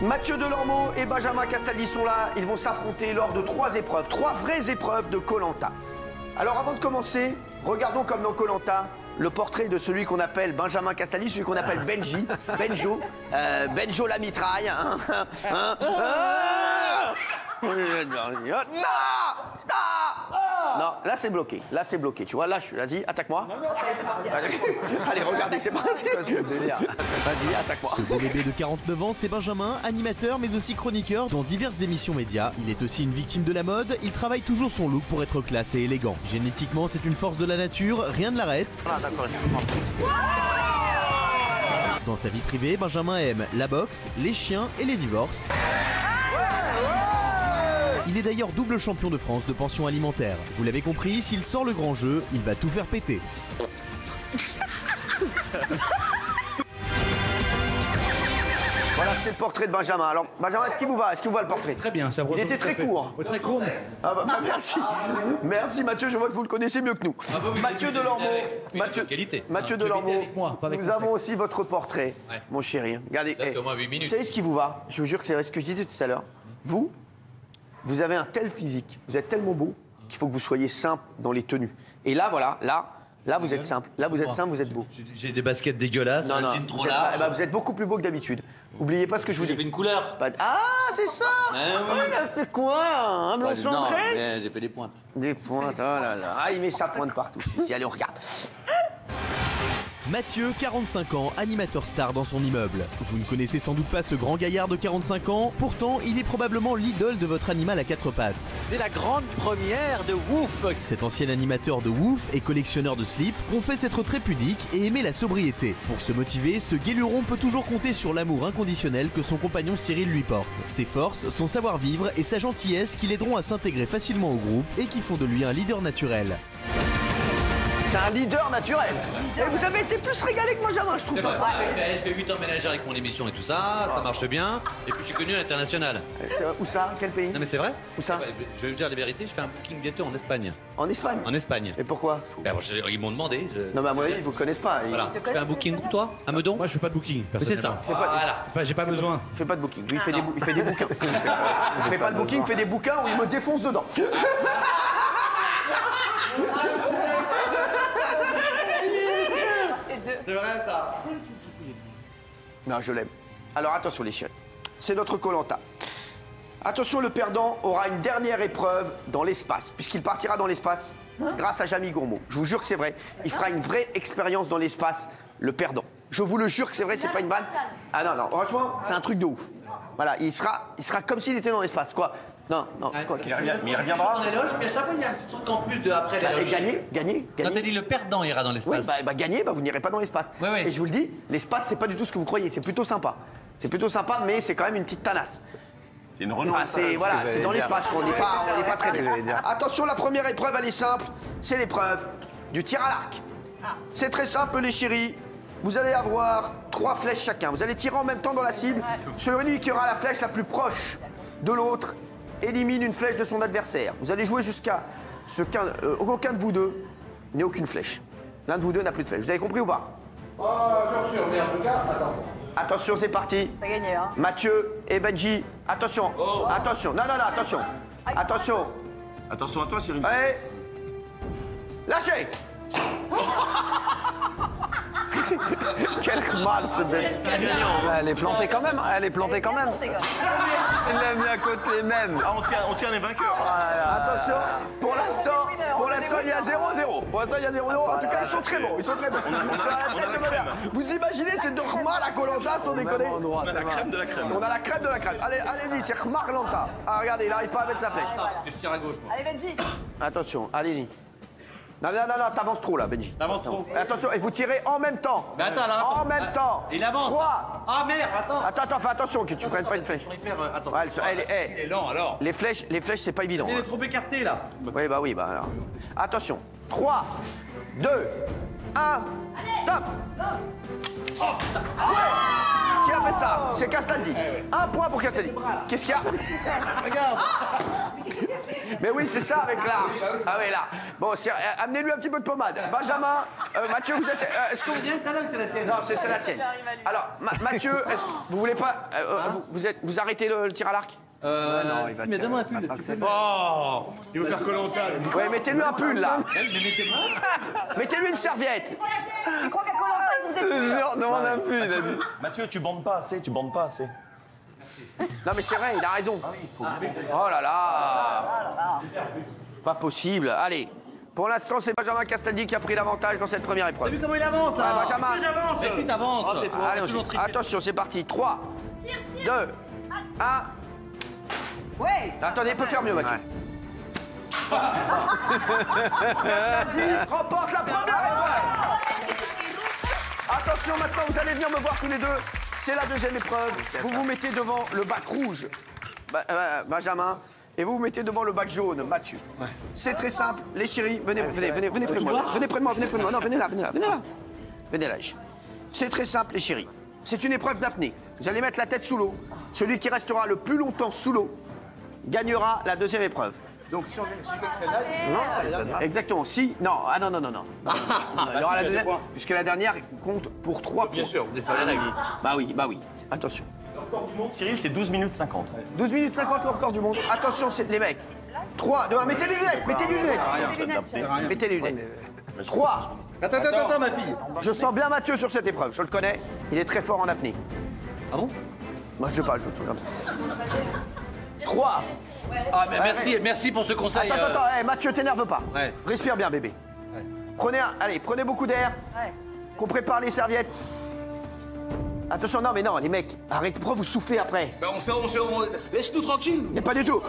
Mathieu Delormeau et Benjamin Castaldi sont là. Ils vont s'affronter lors de 3 épreuves, 3 vraies épreuves de Koh-Lanta. Alors avant de commencer, regardons comme dans Koh-Lanta le portrait de celui qu'on appelle Benjamin Castaldi, celui qu'on appelle Benji, Benjo la mitraille. Non, là c'est bloqué, tu vois, là, vas-y, attaque-moi. Allez, regardez, c'est parti. Vas-y, attaque-moi. Ce beau bébé de 49 ans, c'est Benjamin, animateur mais aussi chroniqueur dans diverses émissions médias. Il est aussi une victime de la mode, il travaille toujours son look pour être classe et élégant. Génétiquement, c'est une force de la nature, rien ne l'arrête. Dans sa vie privée, Benjamin aime la boxe, les chiens et les divorces. Il est d'ailleurs double champion de France de pension alimentaire. Vous l'avez compris, s'il sort le grand jeu, il va tout faire péter. Voilà, c'est le portrait de Benjamin. Alors, Benjamin, est-ce qu'il vous va le portrait? Très bien, ça vous Il était très court. Très court. Ah bah, merci. Merci Mathieu, je vois que vous le connaissez mieux que nous. Mathieu Delormeau. Mathieu Delormeau. Nous avons aussi votre portrait, mon chéri. Regardez, vous savez ce qui vous va? Je vous jure que c'est ce que je disais tout à l'heure. Vous avez un tel physique, vous êtes tellement beau qu'il faut que vous soyez simple dans les tenues. Et là, voilà, là vous êtes simple. Là, vous êtes simple, vous êtes beau. J'ai des baskets dégueulasses, un jean trop large. Vous êtes beaucoup plus beau que d'habitude. N'oubliez pas ce que je vous dis. J'ai fait une couleur. Ah, c'est ça. Il a fait quoi? Un blanc cendré? Non, j'ai fait des pointes. Des pointes, oh là là. Ah, il met sa pointe partout. Allez, on regarde. Mathieu, 45 ans, animateur star dans son immeuble. Vous ne connaissez sans doute pas ce grand gaillard de 45 ans, pourtant il est probablement l'idole de votre animal à 4 pattes. C'est la grande première de Wouf. Cet ancien animateur de Wouf et collectionneur de slips confesse être très pudique et aimer la sobriété. Pour se motiver, ce guéluron peut toujours compter sur l'amour inconditionnel que son compagnon Cyril lui porte. Ses forces, son savoir-vivre et sa gentillesse qui l'aideront à s'intégrer facilement au groupe et qui font de lui un leader naturel. C'est un leader naturel. Et vous avez été plus régalé que Benjamin, je trouve. C'est vrai. Je fais 8 ans ménagère avec mon émission et tout ça, ça marche bien. Et puis je suis connu à l'international. Où ça? Quel pays? Non mais c'est vrai. Où ça? Je vais vous dire la vérité, je fais un booking bientôt en Espagne. En Espagne? En Espagne. Et pourquoi? Ils m'ont demandé. Non mais à mon avis, ils vous connaissent pas. Voilà. Tu fais un booking ou toi? Un Meudon? Moi je fais pas de booking. C'est ça. Voilà. J'ai pas besoin. Il fait pas de booking. Lui, il fait des bouquins. Il fait pas de booking, il fait des bouquins où il me défonce dedans. C'est vrai ça. Non, je l'aime. Alors attention les chiottes, c'est notre Koh-Lanta. Attention, le perdant aura une dernière épreuve dans l'espace, puisqu'il partira dans l'espace grâce à Jamie Gourmaud. Je vous jure que c'est vrai. Il fera une vraie expérience dans l'espace, le perdant. Je vous le jure que c'est vrai, c'est pas une vanne. Ah non, non, franchement, c'est un truc de ouf. Voilà, il sera comme s'il était dans l'espace, quoi. Non, quoi qu'il arrive. Mais il reviendra. Dans l'éloge, mais à chaque fois, il y a un petit truc en plus de après l'éloge. Gagner. Quand t'as dit le perdant ira dans l'espace. Oui, gagner, vous n'irez pas dans l'espace. Ouais. Et je vous le dis, l'espace, c'est pas du tout ce que vous croyez. C'est plutôt sympa. C'est plutôt sympa, mais c'est quand même une petite tanasse. C'est une renonce. C'est dans l'espace qu'on n'est pas très bien. Attention, la première épreuve, elle est simple. C'est l'épreuve du tir à l'arc. C'est très simple, les chéris. Vous allez avoir 3 flèches chacun. Vous allez tirer en même temps dans la cible. Celui qui aura la flèche la plus proche de l'autre élimine une flèche de son adversaire. Vous allez jouer jusqu'à ce qu'aucun de vous deux n'ait aucune flèche. L'un de vous deux n'a plus de flèche. Vous avez compris ou pas? J'en suis, mais en tout cas, attention. Attention, c'est parti. T'as gagné, hein. Mathieu et Benji, attention. Attention. Non, attention. Attention. Attention à toi, Cyril. Allez. Lâchez. Quel mal ce bébé. Elle est plantée quand même, Elle l'a mis à côté même. Ah, on tient les vainqueurs. Attention, pour l'instant, il y a 0-0. Pour l'instant, il y a 0-0. En tout cas, ils sont très bons. Ils sont à la tête de ma mère. Vous imaginez, c'est normal à Koh-Lanta, sans déconner. On a la crème de la crème. On a la crème de la crème. Allez-y, c'est Koh-Lanta. Ah, regardez, il n'arrive pas à mettre sa flèche. Je tire à gauche, moi. Allez, Benji. Attention, allez-y. Non, t'avances trop là, Benji. T'avances trop. Attention, et vous tirez en même temps. Mais attends, là. En même temps. Il avance. 3. Ah merde, attends. Attends, fais attention que tu prennes pas une flèche. Attends. Ouais, Il est lent alors. les flèches, c'est pas évident. Il hein. est trop écarté là. Oui, bah alors. Attention. 3, 2, 1, top. Ouais. Qui a fait ça? C'est Castaldi. Un point pour Castaldi. Qu'est-ce qu'il y a? Regarde. Mais oui, c'est ça avec l'art. Ah oui, là. Bon, amenez-lui un petit peu de pommade. Benjamin, Mathieu, vous êtes... est-ce que vous... Non, c'est la tienne. Alors, Mathieu, vous voulez pas... vous arrêtez le tir à l'arc? Non, il va Mais donne-moi un pull. Oh, il veut faire Koh-Lanta. Ouais, mettez-lui un pull, là. Mettez-lui une serviette. Tu crois qu'à Koh-Lanta, ils Je te jure, demande un pull, il a dit. Mathieu, tu bandes pas assez, tu bandes pas assez. Non, mais c'est vrai, il a raison. Oh là là. Pas possible. Allez. Pour l'instant, c'est Benjamin Castaldi qui a pris l'avantage dans cette première épreuve. T'as vu comment il avance là? Ouais, Benjamin. Mais si t'avances. Allez, attention, c'est parti. 3, 2, 1. Ouais. Attendez, il peut faire mieux, Mathieu. Castaldi remporte la première épreuve. Attention, maintenant, vous allez venir me voir tous les deux. C'est la deuxième épreuve. Vous vous mettez devant le bac rouge, Benjamin, et vous vous mettez devant le bac jaune, Mathieu. C'est très simple. Les chéris, venez près de moi. Venez près de moi. Non, venez là. Venez là. C'est très simple, les chéris. C'est une épreuve d'apnée. Vous allez mettre la tête sous l'eau. Celui qui restera le plus longtemps sous l'eau gagnera la deuxième épreuve. Donc si on gagne celle-là, exactement. Si, non, non. Il y aura la deuxième, puisque la dernière compte pour 3 points. Bien sûr, vous défendez la vie. Bah oui. Attention. Le record du monde, Cyril, c'est 12 minutes 50. 12 minutes 50 le record du monde. Attention, c'est les mecs. 3, 2, 1, mettez les lunettes. Mettez les lunettes. 3. Attends, ma fille. Je sens bien Mathieu sur cette épreuve, je le connais. Il est très fort en apnée. Ah bon? Moi, je sais pas, je fais comme ça. 3. Ah, mais merci pour ce conseil. Attends, Mathieu, t'énerve pas. Ouais. Respire bien, bébé. Ouais. Prenez beaucoup d'air. Ouais. Qu'on prépare les serviettes. Attention, non, les mecs, arrêtez, pourquoi vous soufflez après? Ben laisse-nous tranquille. Mais pas du tout.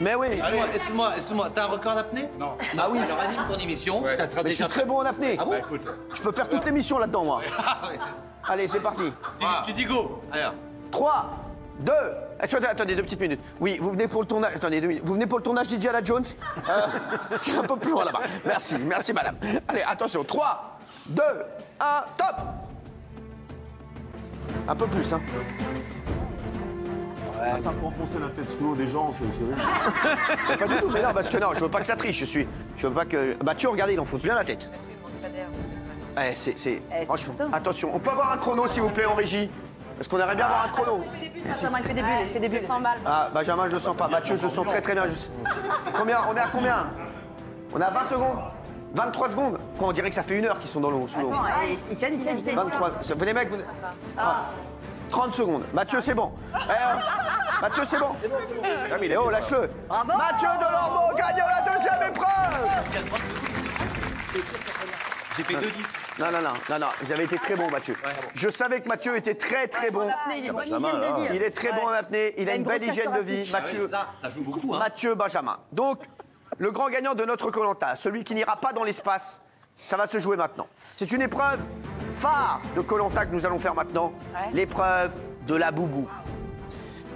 Mais oui. Excuse-moi, t'as un record d'apnée? Non. Ah oui. Alors anime ton émission, ça sera Mais je suis déjà... très bon en apnée. Ah bon? Je peux faire toute l'émission là-dedans, moi. Allez, c'est parti. Tu dis go. Allez. 3, 2. Attendez, 2 petites minutes. Oui, vous venez pour le tournage. Attendez, 2 minutes. Vous venez pour le tournage d'Indiana Jones. C'est un peu plus loin là-bas. Merci, madame. Allez, attention. 3, 2, 1, top. Un peu plus, hein. Ça pour enfoncer la tête sous l'eau des gens, c'est Mais pas du tout, mais non, parce que non, je veux pas que ça triche. Je veux pas que. Mathieu, regardez, il enfonce bien la tête. C'est. Franchement, attention. On peut avoir un chrono, s'il vous plaît, en régie? Parce qu'on aimerait bien avoir un chrono. Benjamin, il fait des bulles, 100 balles. Ah, Benjamin, je le sens pas. Mathieu, je le sens très bien. Combien? On est à combien? On est à 20 secondes? 23 secondes? Quoi, on dirait que ça fait 1 heure qu'ils sont sous l'eau. Attends, ils tiennent. 23. Vous les mecs, vous... 30 secondes. Mathieu, c'est bon. Mathieu, c'est bon. Eh oh, lâche-le. Mathieu Delormeau gagne la deuxième épreuve. J'ai fait 2-10. Non, vous avez été très bon, Mathieu. Je savais que Mathieu était très bon. Il est bonne hygiène de vie. Il est très bon en apnée, il a une belle hygiène de vie. Mathieu, Ça joue beaucoup, hein. Mathieu Benjamin. Donc, le grand gagnant de notre Koh-Lanta, celui qui n'ira pas dans l'espace, ça va se jouer maintenant. C'est une épreuve phare de Koh-Lanta que nous allons faire maintenant. L'épreuve de la boubou.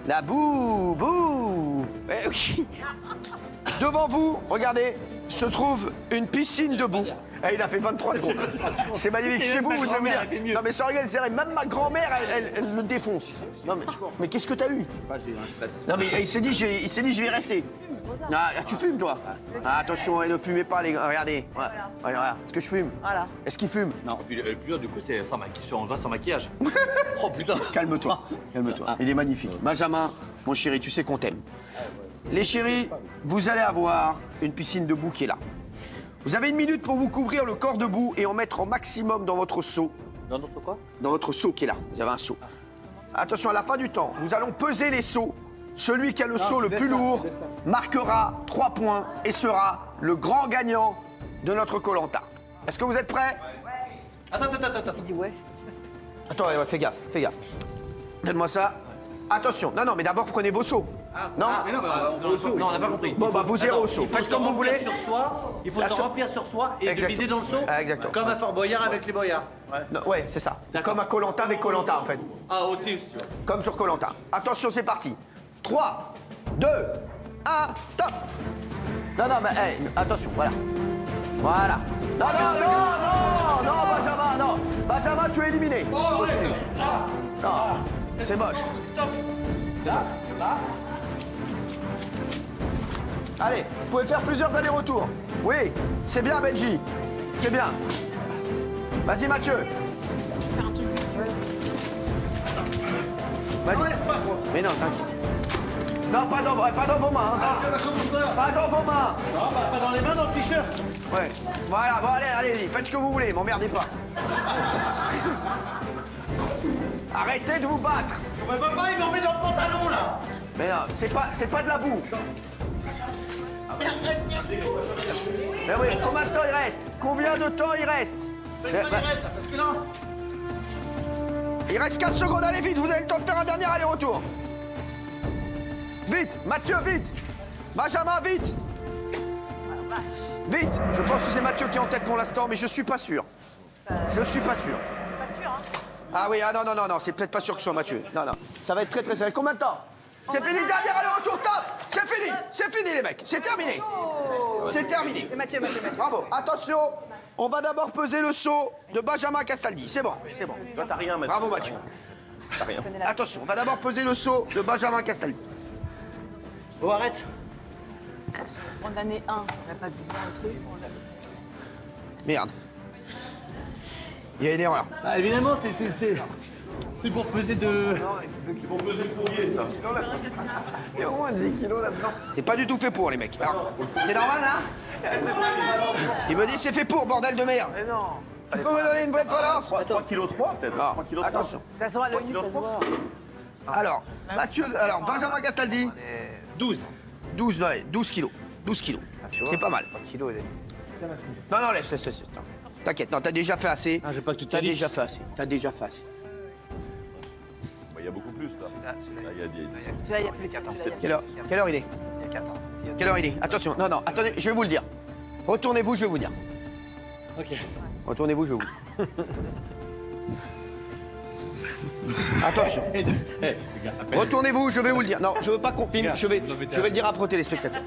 La boubou. Eh oui. Devant vous, regardez, se trouve une piscine de boue. Eh, il a fait 23 secondes. C'est magnifique. Chez vous, vous devez me dire. Non, mais sans rigoler, c'est vrai. Même ma grand-mère, elle le défonce. Non, mais qu'est-ce que t'as eu? J'ai eu un stress. Non, mais il s'est dit, je vais y rester. Ah, tu fumes, toi? Ah, attention, ne fumez pas, les gars. Regardez. Regarde. Est-ce que je fume? Voilà. Est-ce qu'il fume? Non, puis le plus dur, du coup, c'est on va sans maquillage. Oh putain. Calme-toi. Il est magnifique. Benjamin, mon chéri, tu sais qu'on t'aime. Les chéris, vous allez avoir une piscine de boue qui est là. Vous avez 1 minute pour vous couvrir le corps de boue et en mettre au maximum dans votre seau. Dans notre quoi? Dans votre seau qui est là. Vous avez un seau. Attention, à la fin du temps, nous allons peser les seaux. Celui qui a le seau le plus lourd marquera 3 points et sera le grand gagnant de notre Koh-Lanta. Est-ce que vous êtes prêts? Attends. Il dit ouais. Attends, fais gaffe. Donne-moi ça. Attention. Non, mais d'abord prenez vos seaux. Non? Non, on n'a pas compris. Bon, bah vous irez au seau. Faites comme vous voulez. Il faut s'en remplir sur soi et le vider dans le seau. Exactement. Comme à Fort Boyard avec les boyards. Ouais, c'est ça. Comme à Koh-Lanta avec Koh-Lanta, en fait. Ah, aussi. Comme sur Koh-Lanta. Attention, c'est parti. 3, 2, 1, top. Non, mais attention, voilà. Non, Benjamin, non. Benjamin, tu es éliminé. Si tu continues. Non, c'est moche. C'est moche. Allez, vous pouvez faire plusieurs allers-retours. Oui, c'est bien, Benji. C'est bien. Vas-y, Mathieu. Vas-y. Mais non, t'inquiète. Non, pas dans vos mains. Hein. Pas dans vos mains. Non, pas dans les mains, dans le t-shirt. Ouais. Voilà, bon, allez, faites ce que vous voulez, m'emmerdez pas. Arrêtez de vous battre. Mais papa, il m'en met dans le pantalon, là. Mais non, c'est pas de la boue. Mais oui, combien de temps il reste? Combien de temps il reste? Parce que là... Il reste 15 secondes, allez vite, vous avez le temps de faire un dernier aller-retour. Vite, Mathieu, vite. Benjamin, vite. Vite. Je pense que c'est Mathieu qui est en tête pour l'instant, mais je suis pas sûr. Je suis pas sûr. Pas sûr, hein. Ah oui, ah non, c'est peut-être pas sûr que ce soit Mathieu. Non, ça va être très serré. Combien de temps? C'est fini, dernier aller-retour, top. C'est fini les mecs, c'est terminé. C'est terminé. C'est Mathieu. Bravo, attention, on va d'abord peser le saut de Benjamin Castaldi. C'est bon. Toi, t'as rien, Mathieu. Bravo Mathieu. T'as rien. Attention, on va d'abord peser le saut de Benjamin Castaldi. Oh, arrête. On en est un, j'aurais pas vu un truc. Merde. Il y a une erreur. Ah, évidemment, c'est pour peser de... Ils vont peser le courrier, ça. Il y a au moins 10 kilos là-dedans. C'est pas du tout fait pour les mecs. Alors, c'est normal là? Il me dit c'est fait pour, bordel de merde. Mais non. Tu peux me donner une vraie balance? 3 kg 3 peut-être. Non, 3 kg attention. De toute façon, à l'œil nu, ça se voit. Alors, Benjamin Castaldi, 12. 12 kilos. 12 kilos. C'est pas mal. 3 kilos, il est... Non, laisse. T'inquiète, non, t'as déjà fait assez. Ah, j'ai pas que tout T'as déjà fait assez. Il y a beaucoup plus, là. Il y a 10. Celui-là, il y a plus. Celui-là, il y a Quelle heure il est? Il y a 14. Quelle heure il est? Attention, non, attendez, je vais vous le dire. Retournez-vous, je vais vous dire. Ok. Retournez-vous, je vais vous dire. Attention. Retournez-vous, je vais vous le dire. Non, je veux pas qu'on filme, je vais le dire après aux téléspectateurs.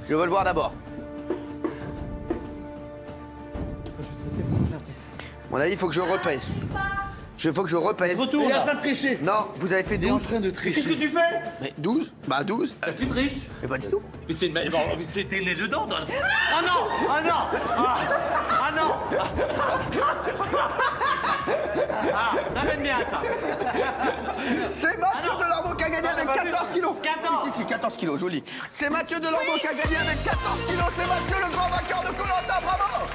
Je veux le voir d'abord. À mon avis, il faut que je repèse. Il faut que je repèse. Il a pas triché. Non, vous avez fait 12. en train de tricher. Qu'est-ce que tu fais? Mais 12? Bah 12. Tu triches? Mais pas du tout. Mais c'est une... C'était né dedans. Dans... Ah non! Ah non! Ah non! Ah, ramène bien ça. C'est Mathieu Delormeau qui a gagné avec 14 kilos. 14. Si, 14 kilos, joli. C'est Mathieu Delormeau qui a gagné avec 14 kilos. C'est Mathieu le grand vainqueur de Koh-Lanta, bravo!